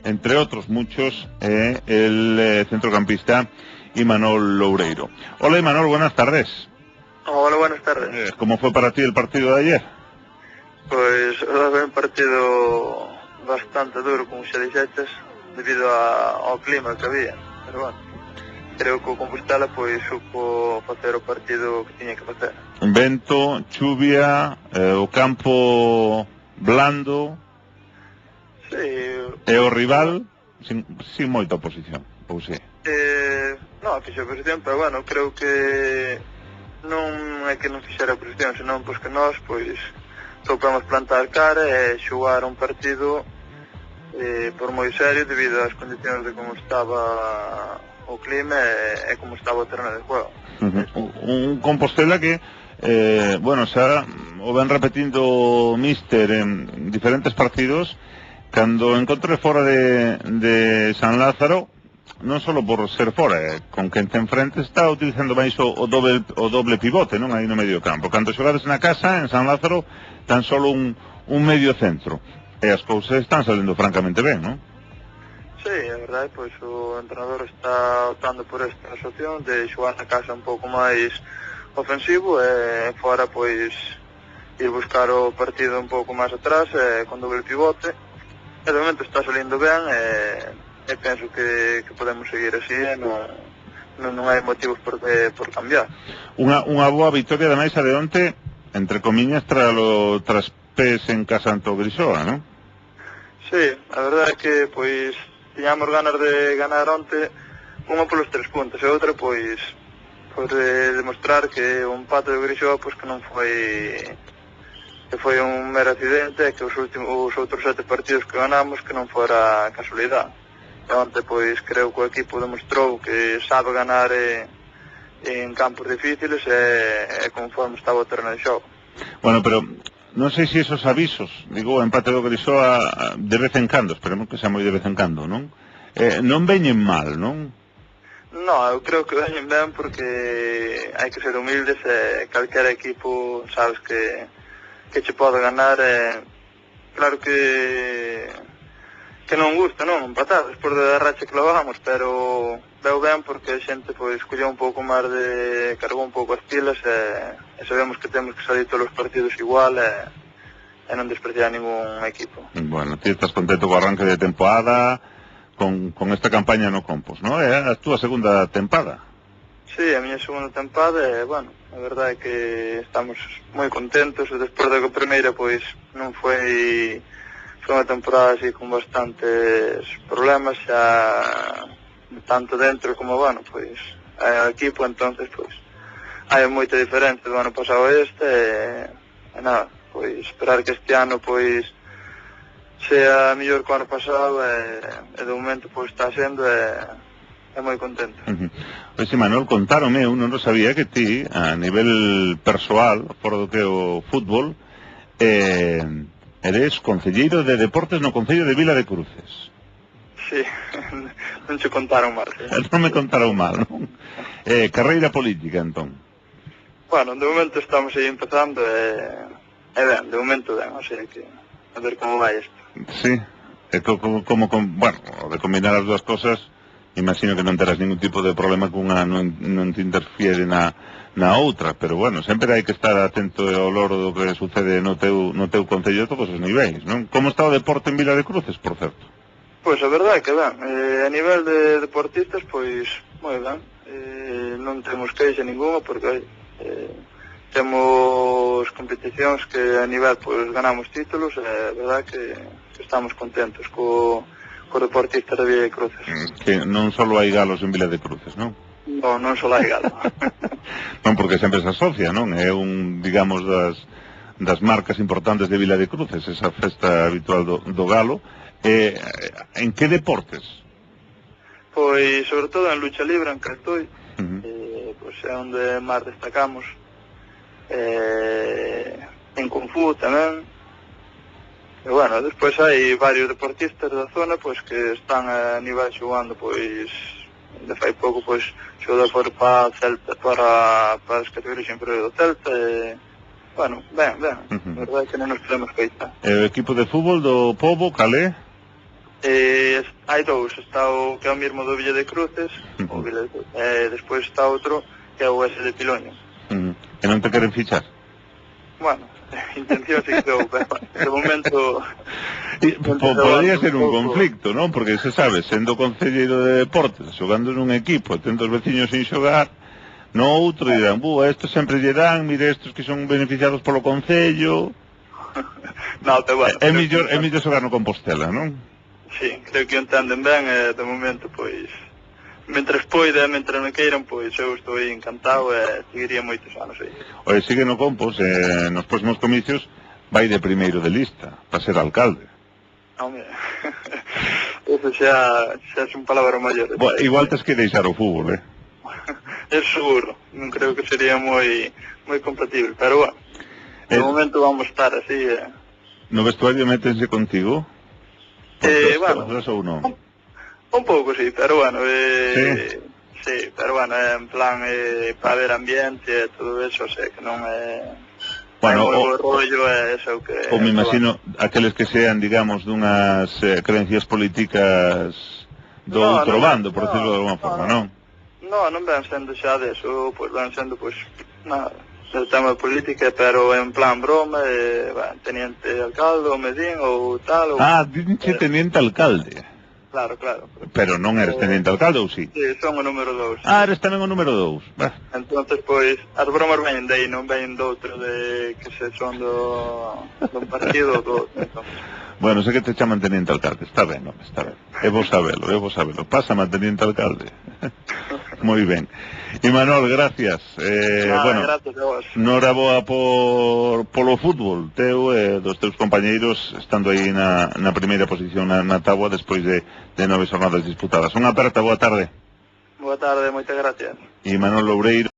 entre otros muchos, el centrocampista Imanol Loureiro. Hola Imanol, buenas tardes. Hola, buenas tardes. ¿Cómo fue para ti el partido de ayer? Pois foi un partido bastante duro, como xa dixetes, debido ao clima que había. Pero bueno, creo que o Compostela pois supo facer o partido que tiña que facer. Vento, chuvia, o campo blando. Sí. E o rival sin moita oposición, ou si? Non, fixo oposición, pero bueno, creo que non é que non fixera oposición, senón pois que nós pois soupemos plantar cara e xogar un partido por moi serio debido ás condicións de como estaba o clima e como estaba o terreno de juego. Un Compostela que, bueno, xa o ven repetindo o míster en diferentes partidos, cando encontre fora de San Lázaro, non só por ser fora, con quen ten frente, está utilizando máis o doble pivote, non, aí no medio campo. Cando xogades na casa, en San Lázaro, tan solo un medio centro. E as cousas están salendo francamente ben, non? Sí, é verdade, pois o entrenador está optando por esta opción de xogar na casa un pouco máis ofensivo e fora, pois, ir buscar o partido un pouco máis atrás con doble pivote. E de momento está salindo ben e penso que podemos seguir así e non hai motivos por cambiar. Unha boa victoria ademais a de onte, entre comiñas, tras pés en casa ante o Grisoa, non? Sí, a verdade é que pois tiñamos ganas de ganar onte, unha polos 3 puntos e outra pois por demostrar que o empate do Grisoa pois que non foi un mero accidente e que os outros 7 partidos que ganamos que non fora casualidade. E onte pois creo que o equipo demostrou que sabe ganar en campos difíciles e conforme estaba o terreno de xogo. Bueno, pero non sei se esos avisos, digo, o empate do Grisoa de vez en cando, esperemos que sea moi de vez en cando, non? Non veñen mal, non? Non, eu creo que veñen ben porque hai que ser humildes e calquera equipo sabes que che pode ganar claro que non gusta, non, empatar despois da racha que levamos, pero veu ben porque a xente pois colleu un pouco máis cargou un pouco as pilas e sabemos que temos que salir todos os partidos igual e non despreciar ningún equipo. Bueno, ti estás contento co arranque de temporada con esta campaña no Compos, non? É a túa segunda tempada. Sí, a miña segunda tempada e, bueno, a verdade é que estamos moi contentos e despois da primeira pois non foi unha temporada así con bastantes problemas xa tanto dentro como, bueno, pois o equipo, entonces pois hai moita diferencia do ano pasado e nada, pois esperar que este ano pois sea mellor que o ano pasado e de momento pois está sendo e moi contento. Pois Imanol, contáronme, eu non lo sabía, que ti, a nivel persoal, fora do que o fútbol, eres concelleiro de deportes no Concello de Vila de Cruces. Sí, non che contaron mal. Non me contaron mal, non? Carreira política, entón. Bueno, de momento estamos aí empezando e ben, de momento ben, o sea que a ver como vai isto. Sí, bueno, de combinar as dúas cosas, imagino que non terás ningún tipo de problema que unha non te interfiere na outra, pero bueno, sempre hai que estar atento ao loro do que sucede no teu concello a todos os niveis, non? Como está o deporte en Vila de Cruces, por certo? Pois a verdade é que ben, a nivel de deportistas, pois moi ben, non temos queixa ninguna porque temos competicións que a nivel pois ganamos títulos e a verdade que estamos contentos co deportista de Vila de Cruces. Que non só hai galos en Vila de Cruces, non? Non só hai galo. Non, porque sempre se asocia, non? É digamos, das marcas importantes de Vila de Cruces, esa festa habitual do galo. En que deportes? Pois, sobre todo en lucha libre, en que estoy, pois é onde máis destacamos. En Kung Fu tamén. E, bueno, despois hai varios deportistas da zona, pois, que están a nivel xogando, pois, de fai pouco, pois, xogou para Celta, para as categorías inferiores do Celta, e, bueno, ben, a verdade é que non nos podemos queixar. E o equipo de fútbol do Pobo, calé? hai dous, está o que é o mesmo do Villa de Cruces, o Villa de Cruces, e despois está outro que é o S de Piloño. E non te queren fichar? Bueno, intención sí que dou, pero de momento... Podría ser un conflicto, non? Porque se sabe, sendo concelleiro de deportes, xogando nun equipo, tendo os veciños sin xogar, no outro dirán, estos sempre lle dan, mire estos que son beneficiados polo concello... No, pero bueno... É mellor xogar no Compostela, non? Sí, creo que entenden ben, de momento, pois... Mentres poida, mentres me queiran, pois eu estou aí encantado e seguiría moitos anos aí. Oye, sigue no Compos, nos próximos comicios vai de primeiro de lista, para ser alcalde. Home, eso xa son palabras maiores. Bueno, igual tes que deixar o fútbol, É seguro, non creo que sería moi compatible, pero bueno, de momento vamos estar así. No vestuario métense contigo? Bueno, ou non? Un pouco, sí, pero bueno, sí? Sí, pero bueno, en plan, para ver ambiente e todo eso, que non é... Bueno, o rollo é eso que... Ou me imagino, aqueles que sean, digamos, dunhas creencias políticas do outro bando, por decirlo de alguma forma, non? Non ven sendo xa deso, pois ven sendo, pois, nada, o tema de política, pero en plan broma, teniente alcalde, ou Medín, ou tal, ou... Dinche teniente alcalde. Claro. Pero non eres teniente alcalde, ou sí? Sí, son o número 2. Eres tamén o número 2. Entonces, pois, as bromas veñen de aí, non veñen do outro, de que se son dun partido ou do outro, entonces... Bueno, sei que te chaman teniente alcalde, está ben, está ben. É vos sabelo. Pásame a teniente alcalde. Moi ben. Imanol, gracias. Bueno, gracias a vos. Noraboa polo fútbol, teu e dos teus compañeiros, estando aí na primeira posición na táboa despois de 9 xornadas disputadas. Unha aperta, boa tarde. Boa tarde, moitas gracias. Imanol Loureiro.